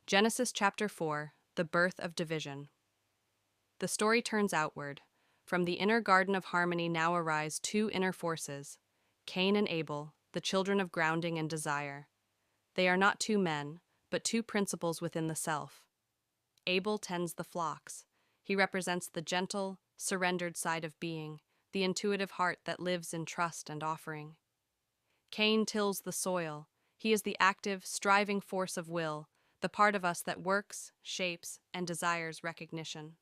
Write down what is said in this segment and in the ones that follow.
Genesis chapter 4, the birth of division. The story turns outward. From the inner garden of harmony now arise two inner forces, Cain and Abel, the children of grounding and desire. They are not two men, but two principles within the self. Abel tends the flocks. He represents the gentle, surrendered side of being, the intuitive heart that lives in trust and offering. Cain tills the soil. He is the active, striving force of will, the part of us that works, shapes, and desires recognition.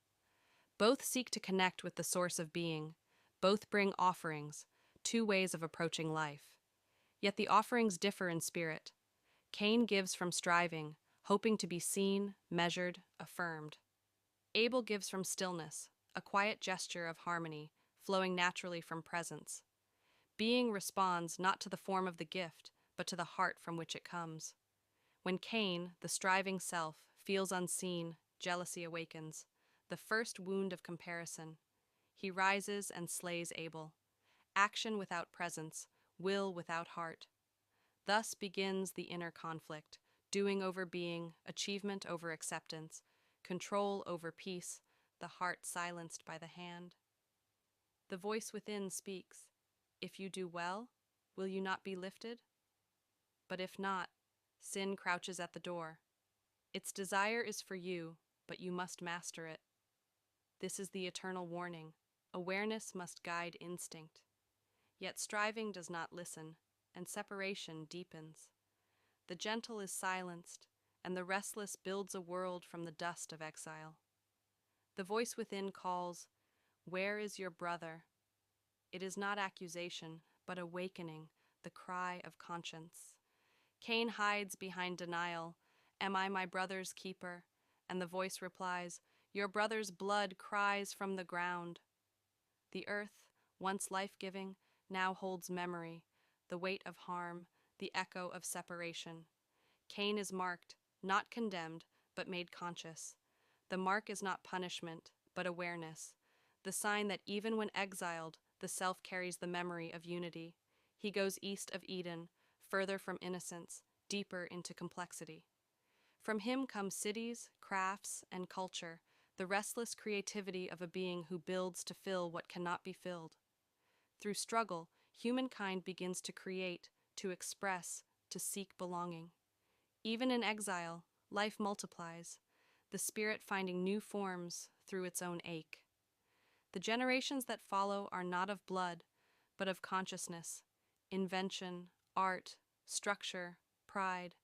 Both seek to connect with the source of being. Both bring offerings, two ways of approaching life. Yet the offerings differ in spirit. Cain gives from striving, hoping to be seen, measured, affirmed. Abel gives from stillness, a quiet gesture of harmony, flowing naturally from presence. Being responds not to the form of the gift, but to the heart from which it comes. When Cain, the striving self, feels unseen, jealousy awakens, the first wound of comparison. He rises and slays Abel. Action without presence, will without heart. Thus begins the inner conflict, doing over being, achievement over acceptance, control over peace, the heart silenced by the hand. The voice within speaks, "If you do well, will you not be lifted?" But if not, sin crouches at the door. Its desire is for you, but you must master it. This is the eternal warning. Awareness must guide instinct. Yet striving does not listen, and separation deepens. The gentle is silenced, and the restless builds a world from the dust of exile. The voice within calls, "Where is your brother?" It is not accusation, but awakening, the cry of conscience. Cain hides behind denial, "Am I my brother's keeper?" And the voice replies, "Your brother's blood cries from the ground." The earth, once life-giving, now holds memory, the weight of harm, the echo of separation. Cain is marked, not condemned, but made conscious. The mark is not punishment, but awareness, the sign that even when exiled, the self carries the memory of unity. He goes east of Eden, further from innocence, deeper into complexity. From him come cities, crafts, and culture, the restless creativity of a being who builds to fill what cannot be filled. Through struggle, humankind begins to create, to express, to seek belonging. Even in exile, life multiplies, the spirit finding new forms through its own ache. The generations that follow are not of blood, but of consciousness, invention, art, structure, pride,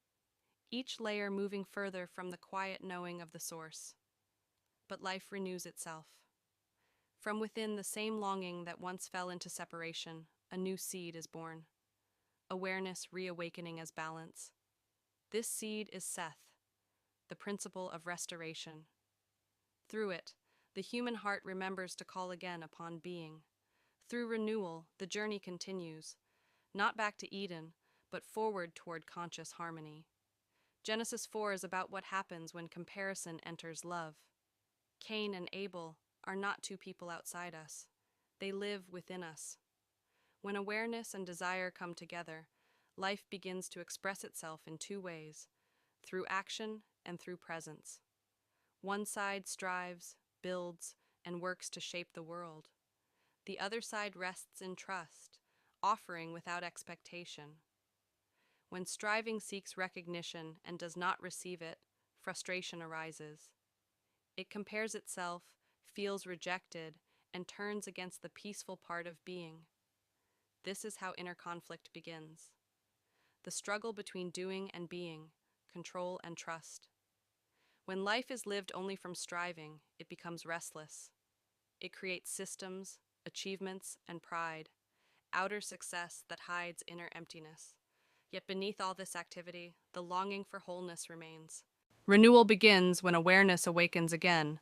each layer moving further from the quiet knowing of the source. But life renews itself. From within the same longing that once fell into separation, a new seed is born. Awareness reawakening as balance. This seed is Seth, the principle of restoration. Through it, the human heart remembers to call again upon being. Through renewal, the journey continues, not back to Eden, but forward toward conscious harmony. Genesis 4 is about what happens when comparison enters love. Cain and Abel are not two people outside us. They live within us. When awareness and desire come together, life begins to express itself in two ways, through action and through presence. One side strives, builds, and works to shape the world. The other side rests in trust, offering without expectation. When striving seeks recognition and does not receive it, frustration arises. It compares itself, feels rejected, and turns against the peaceful part of being. This is how inner conflict begins. The struggle between doing and being, control and trust. When life is lived only from striving, it becomes restless. It creates systems, achievements, and pride, outer success that hides inner emptiness. Yet beneath all this activity, the longing for wholeness remains. Renewal begins when awareness awakens again,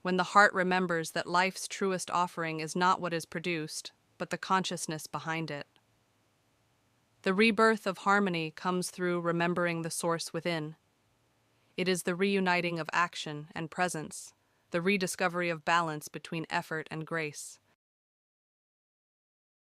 when the heart remembers that life's truest offering is not what is produced, but the consciousness behind it. The rebirth of harmony comes through remembering the source within. It is the reuniting of action and presence, the rediscovery of balance between effort and grace.